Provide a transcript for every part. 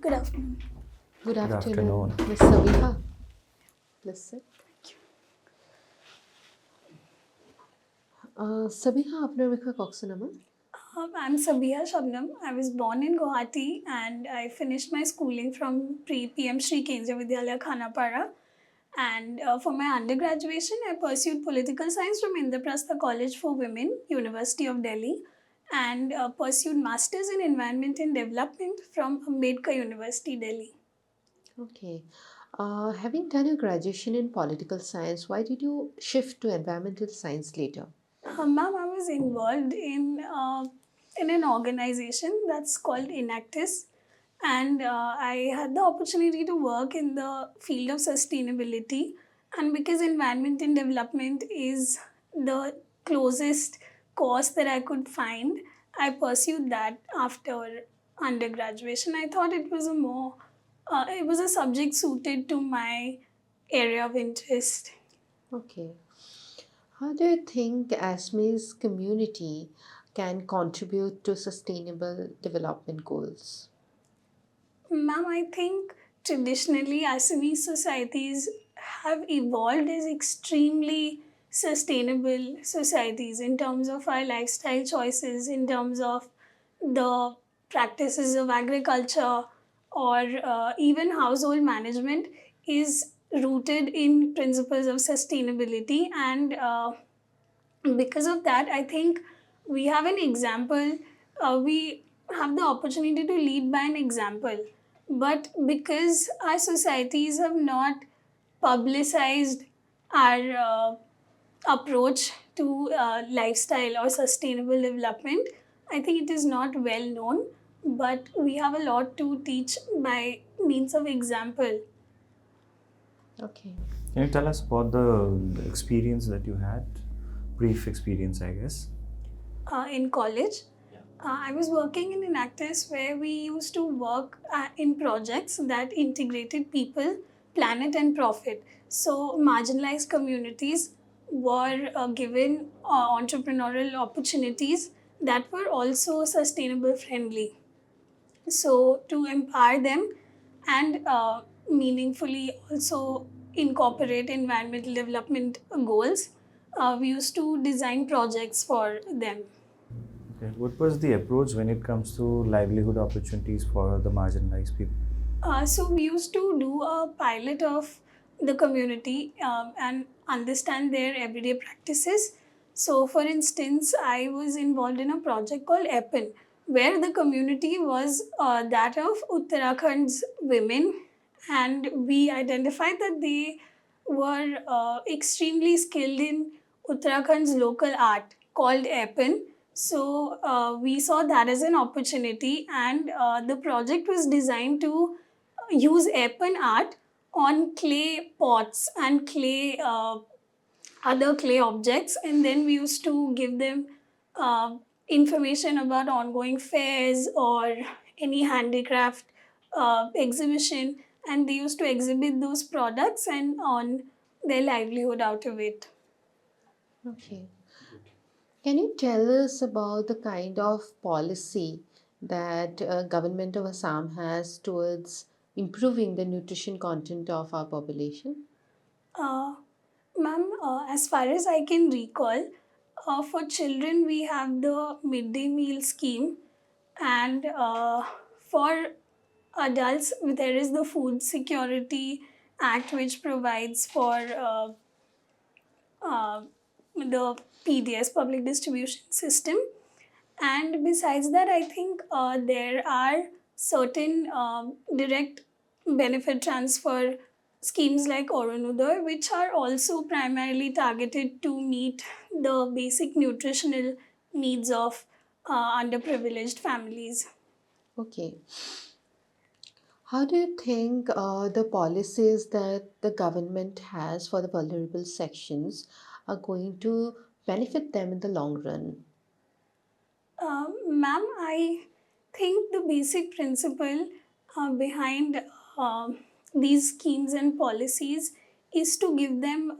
Good afternoon. Good Good afternoon, afternoon. Ms. Sabiha. Please sit. Sabiha, আপনার বিষয়ে কওকচোন আমাক। I'm Sabiha Shabnam. I was born in Guwahati and I finished my schooling from PM Shri Kendriya Vidyalaya Khanapara. And for my undergraduation, I pursued political science from Indraprastha College for Women, University of Delhi, and pursued masters in environment and development from Ambedkar University, Delhi. Okay. Having done your graduation in political science, why did you shift to environmental science later? Ma'am, I was involved in an organization that's called Enactus, and I had the opportunity to work in the field of sustainability. And because environment and development is the closest course that I could find, I pursued that after undergraduation. I thought it was a subject suited to my area of interest. Okay. How do you think ASME's community can contribute to sustainable development goals? Ma'am, I think traditionally Assamese societies have evolved as extremely sustainable societies in terms of our lifestyle choices, in terms of the practices of agriculture or even household management is rooted in principles of sustainability. And because of that, I think we have an example. We have the opportunity to lead by an example. But because our societies have not publicized our approach to lifestyle or sustainable development, I think it is not well known. But we have a lot to teach by means of example. Okay. Can you tell us about the experience that you had? Brief experience, I guess. In college, I was working in an actress where we used to work in projects that integrated people, planet, and profit. So, marginalized communities were given entrepreneurial opportunities that were also sustainable friendly. So, to empower them and meaningfully also incorporate environmental development goals, we used to design projects for them. Okay. What was the approach when it comes to livelihood opportunities for the marginalized people? So we used to do a pilot of the community and understand their everyday practices. So, for instance, I was involved in a project called EPIN, where the community was that of Uttarakhand's women, and we identified that they were extremely skilled in Uttarakhand's local art called EPIN. So, we saw that as an opportunity, and the project was designed to use airpen art on clay pots and clay other clay objects, and then we used to give them information about ongoing fairs or any handicraft exhibition, and they used to exhibit those products and earn their livelihood out of it. Okay. Can you tell us about the kind of policy that government of Assam has towards improving the nutrition content of our population? Uh, Ma'am, as far as I can recall, for children we have the midday meal scheme, and for adults there is the Food Security Act, which provides for the PDS, public distribution system. And besides that, I think there are certain direct benefit transfer schemes like Oronodoy, which are also primarily targeted to meet the basic nutritional needs of underprivileged families. Okay. How do you think the policies that the government has for the vulnerable sections are going to benefit them in the long run? Ma'am, I think the basic principle behind these schemes and policies is to give them,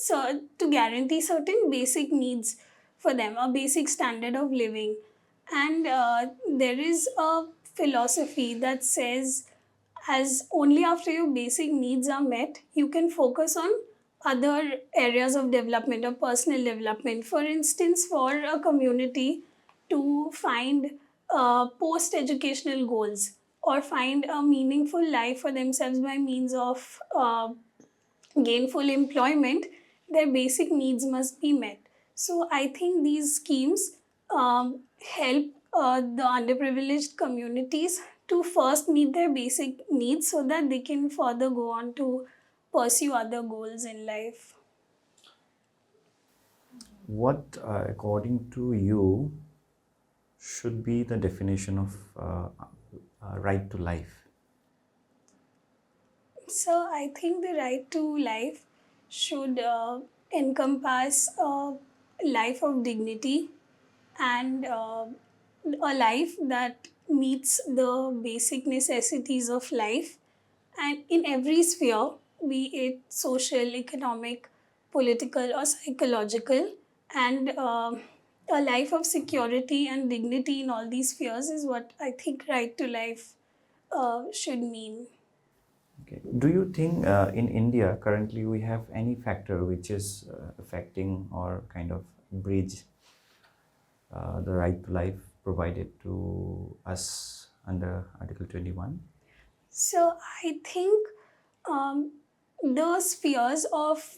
to guarantee certain basic needs for them, a basic standard of living. And there is a philosophy that says as only after your basic needs are met, you can focus on other areas of development or personal development. For instance, for a community to find post educational goals or find a meaningful life for themselves by means of gainful employment, their basic needs must be met. So I think these schemes help the underprivileged communities to first meet their basic needs so that they can further go on to pursue other goals in life. What, according to you, should be the definition of right to life? So I think the right to life should encompass a life of dignity and a life that meets the basic necessities of life, and in every sphere, be it social, economic, political, or psychological, and a life of security and dignity in all these spheres is what I think right to life should mean. Okay. Do you think in India currently we have any factor which is affecting or kind of bridge the right to life provided to us under Article 21? So I think um, the spheres of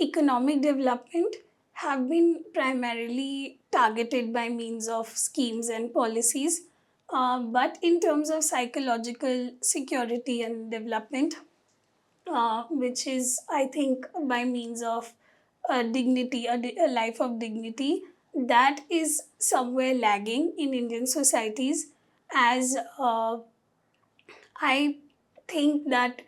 economic development have been primarily targeted by means of schemes and policies. But in terms of psychological security and development, which is, I think, by means of dignity, a life of dignity, that is somewhere lagging in Indian societies as I think that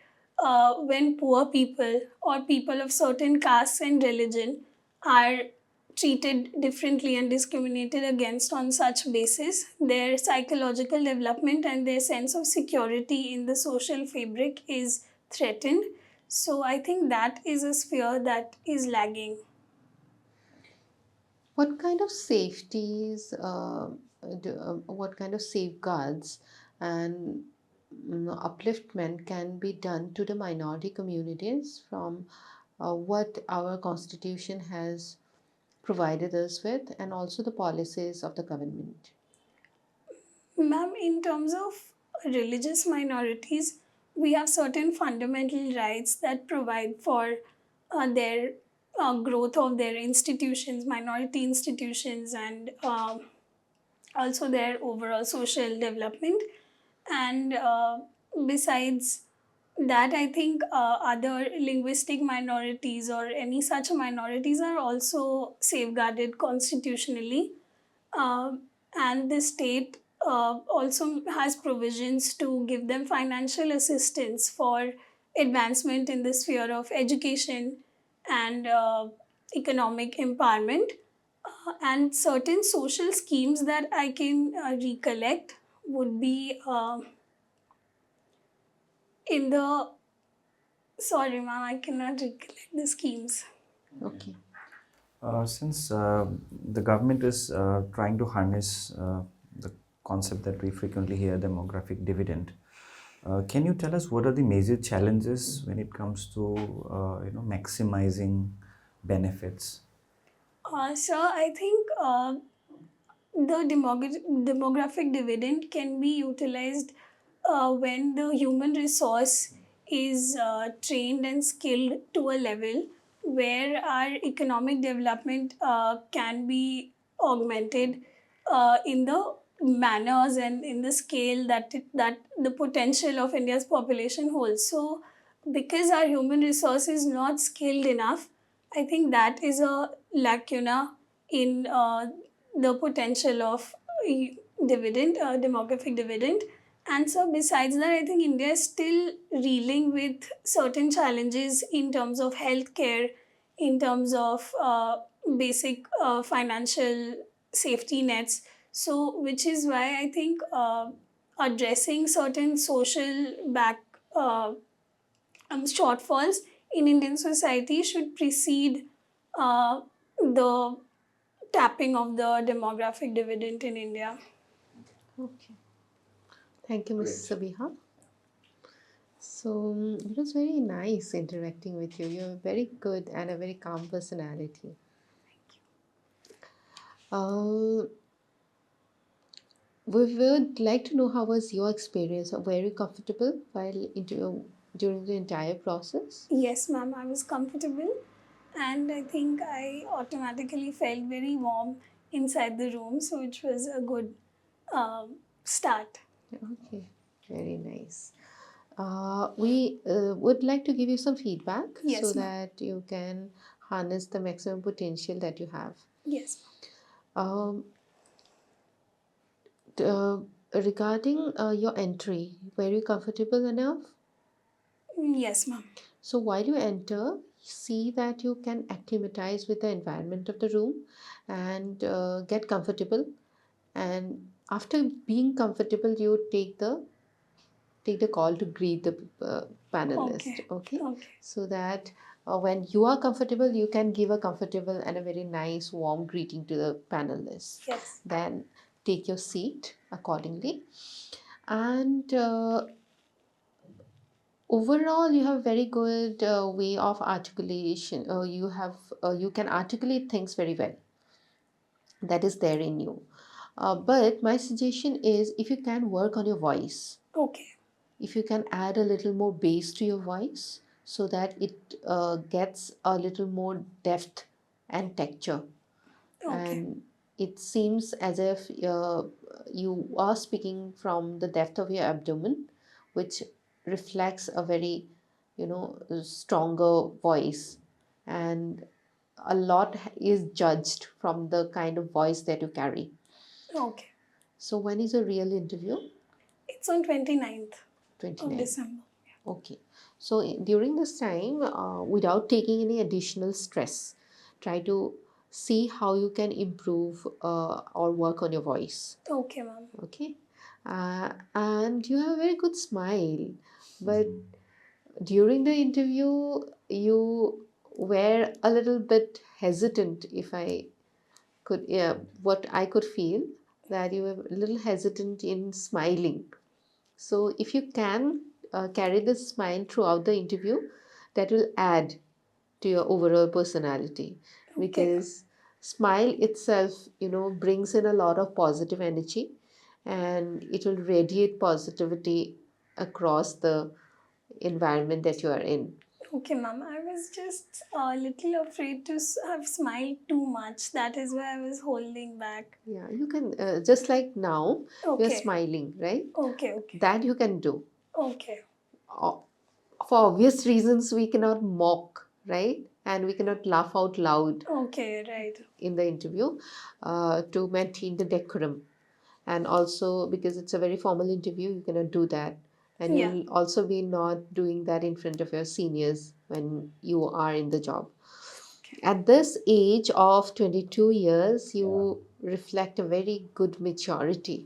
when poor people or people of certain castes and religion are treated differently and discriminated against on such basis, their psychological development and their sense of security in the social fabric is threatened. So I think that is a sphere that is lagging. What kind of safeties, what kind of safeguards and upliftment can be done to the minority communities from what our constitution has provided us with and also the policies of the government? Ma'am, in terms of religious minorities, we have certain fundamental rights that provide for their growth of their institutions, minority institutions, and also their overall social development. And besides that, I think other linguistic minorities or any such minorities are also safeguarded constitutionally. And the state also has provisions to give them financial assistance for advancement in the sphere of education and economic empowerment. And certain social schemes that I can recollect would be in the sorry ma'am, I cannot recollect the schemes. Okay. Since the government is trying to harness the concept that we frequently hear, demographic dividend, can you tell us what are the major challenges when it comes to maximizing benefits? So I think the demographic dividend can be utilized when the human resource is trained and skilled to a level where our economic development can be augmented in the manners and in the scale that the potential of India's population holds. So, because our human resource is not skilled enough, I think that is a lacuna in the potential of dividend, demographic dividend. And so, besides that, I think India is still reeling with certain challenges in terms of healthcare, in terms of basic financial safety nets. So, which is why I think addressing certain social uh, shortfalls in Indian society should precede the tapping of the demographic dividend in India. Okay. Thank you, Ms. Sabiha. So it was very nice interacting with you. You're very good and a very calm personality. Uh, we would like to know how was your experience. Were you comfortable during the entire process? Yes, ma'am, I was comfortable, and I think I automatically felt very warm inside the room, so it was a good start. Okay, very nice. We would like to give you some feedback so Yes, ma'am. that you can harness the maximum potential that you have. Yes, Um, Regarding your entry, were you comfortable enough? ma'am. Yes, ma'am. So while you enter, see that you can acclimatize with the environment of the room and get comfortable. And after being comfortable, you take the call to greet the panelist. Okay. Okay, Okay. so that when you are comfortable, you can give a comfortable and a very nice, warm greeting to the panelists. Yes. Then take your seat accordingly, and overall you have very good way of articulation. You can articulate things very well. That is there in you. But my suggestion is, if you can work on your voice, Okay. if you can add a little more bass to your voice so that it gets a little more depth and texture, Okay. and it seems as if you are speaking from the depth of your abdomen, which reflects a very, stronger voice, and a lot is judged from the kind of voice that you carry. Okay. So when is a real interview? It's on 29th of 29. December. Okay. So during this time, without taking any additional stress, try to see how you can improve or work on your voice. Okay, ma'am. Okay. And you have a very good smile, but during the interview, you were a little bit hesitant. If I could, yeah, what I could feel, that you were a little hesitant in smiling. So if you can carry this smile throughout the interview, that will add to your overall personality, Okay. because smile itself, brings in a lot of positive energy, and it will radiate positivity across the environment that you are in. Okay, ma'am. I was just a little afraid to have smiled too much. That is why I was holding back. Yeah, you can, just like now, you're Okay. smiling, right? Okay. Okay. That you can do. Okay. O- For obvious reasons, we cannot mock, right? And we cannot laugh out loud Okay. Right. in the interview to maintain the decorum. And also, because it's a very formal interview, you cannot do that. And Yeah. you'll also be not doing that in front of your seniors when you are in the job. At this age of 22 years, you reflect a very good maturity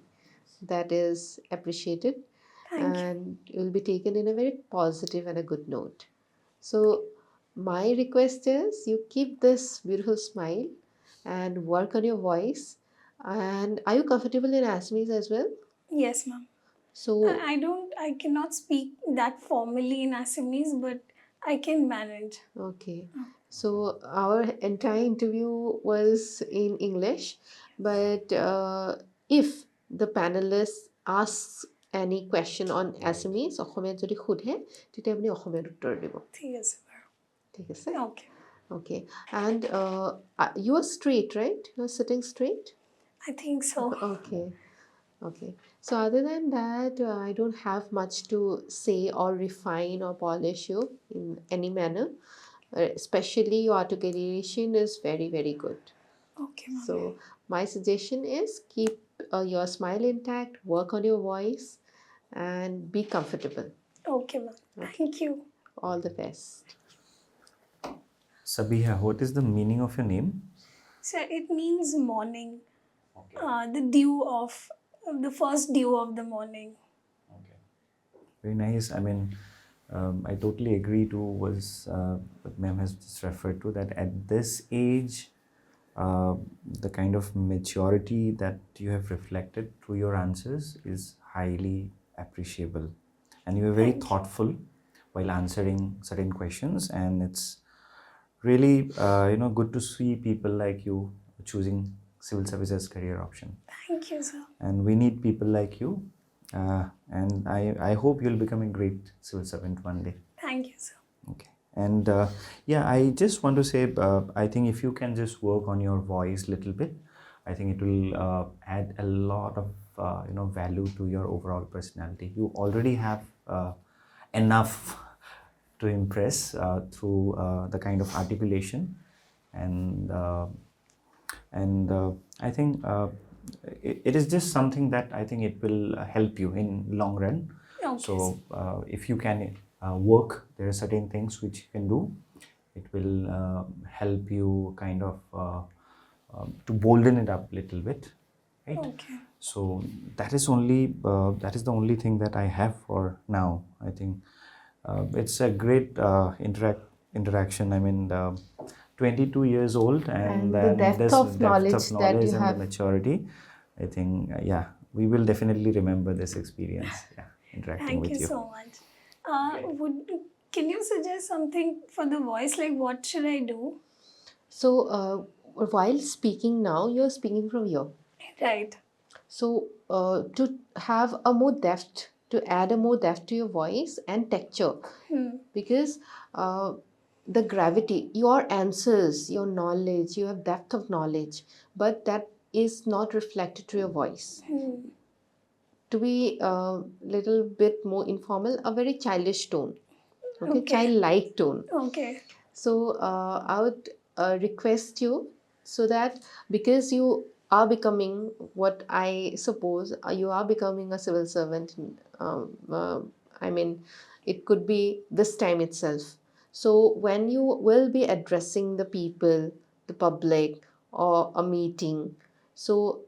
that is appreciated, Thank you. and will be taken in a very positive and a good note. So, my request is, you keep this beautiful smile and work on your voice. And are you comfortable in Assamese as well? Yes, ma'am. So, I cannot speak that formally in Assamese, but I can manage. okay. So, our entire interview was in English, but if the panelists asks any question on Assamese, অসমীয়াত যদি সোধে তেতিয়া আপুনি অসমীয়াত উত্তৰ দিব। ঠিক আছে বাৰু। ঠিক আছে? Okay. Okay. And you are straight, right? You are sitting straight? I think so. Okay. Okay. So other than that, I don't have much to say or refine or polish you in any manner. Especially your articulation is very, very good. Okay, ma'am. So my suggestion is, keep your smile intact, work on your voice, and be comfortable. Okay, ma'am. Thank you. All the best. Sabiha, what is the meaning of your name? So it means morning. The dew of the first dew of the morning. Okay. Very nice. I mean, I totally agree to what ma'am has just referred to, that at this age, the kind of maturity that you have reflected through your answers is highly appreciable, and you were very Thank you. thoughtful while answering certain questions, and it's really good to see people like you choosing civil service as career option. Thank you, sir. And we need people like you, and I hope you'll become a great civil servant one day. Thank you, sir. Okay. And I just want to say, I think if you can just work on your voice a little bit, I think it will add a lot of value to your overall personality. You already have enough to impress through the kind of articulation, and I think it is just something that I think it will help you in long run. Okay, So if you can work, there are certain things which you can do. It will help you kind of to bolden it up a little bit, right? Okay. So that is the only thing that I have for now. I think it's a great interaction. I mean, 22 years old, and the then depth this of depth knowledge of that knowledge you and have. the maturity. I think we will definitely remember this experience. Yeah, interacting Thank with you you. so much. Can you suggest something for the voice? Like, what should I do? So while speaking now, you're speaking from here. Right. So to have a more depth, to add a more depth to your voice and texture, because the gravity, your answers, your knowledge, you have depth of knowledge, but that is not reflected to your voice. To be a little bit more informal, a very childish tone, okay, childlike tone. Okay. So I would request you, so that because you are becoming, what I suppose, you are becoming a civil servant. I mean, it could be this time itself. So when you will be addressing the people, the public, or a meeting, so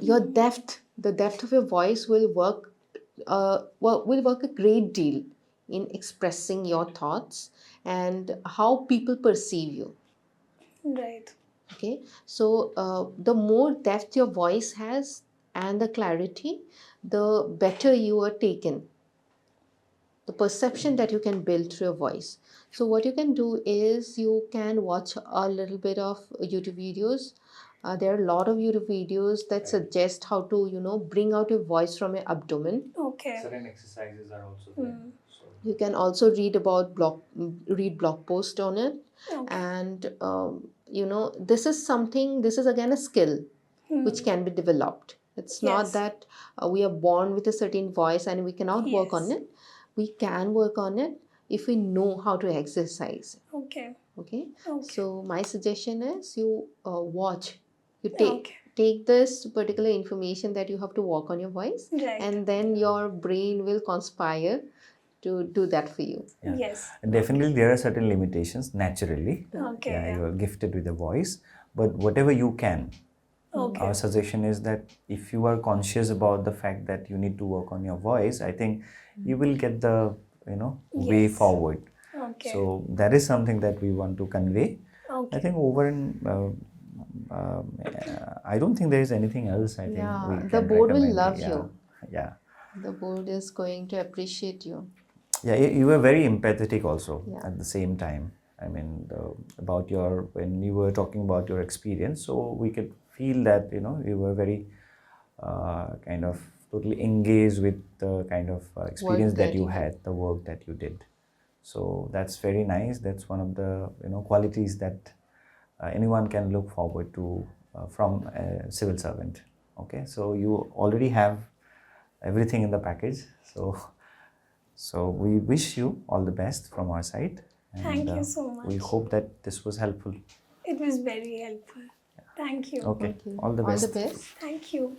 your depth, the depth of your voice will work a great deal in expressing your thoughts and how people perceive you. Right. Okay, so the more depth your voice has and the clarity, the better you are taken, the perception that you can build through your voice. So what you can do is you can watch a little bit of YouTube videos. There are a lot of YouTube videos that suggest how to bring out your voice from your abdomen. Okay. Certain exercises are also there. So You can also read blog post on it. Okay. And this is again a skill which can be developed. It's not Yes. that we are born with a certain voice and we cannot work on Yes. it. We can work on it if we know how to exercise. Okay. Okay. Okay. So my suggestion is you watch, you Okay. take this particular information that you have to work on your voice, Right. and then your brain will conspire to do that for you. yeah. Yes. Definitely, there are certain limitations naturally. Okay. Yeah, you are gifted with a voice, but whatever you can. Okay. Our suggestion is that if you are conscious about the fact that you need to work on your voice, I think you will get the way Yes. forward. Okay. So that is something that we want to convey. Okay. I think over in I don't think there is anything else. I think Yeah, we the can board will recommend. love Yeah. you. Yeah. The board is going to appreciate you. Yeah, you were very empathetic also Yeah. at the same time. I mean, about when you were talking about your experience, so we could feel that you were very kind of totally engaged with the kind of experience that you had, the work that you did. So that's very nice. That's one of the qualities that anyone can look forward to from a civil servant. Okay, so you already have everything in the package. So we wish you all the best from our side. And, Thank you so much. We hope that this was helpful. It was very helpful. Thank you. Okay, Okay. all the best. All the best. Thank you.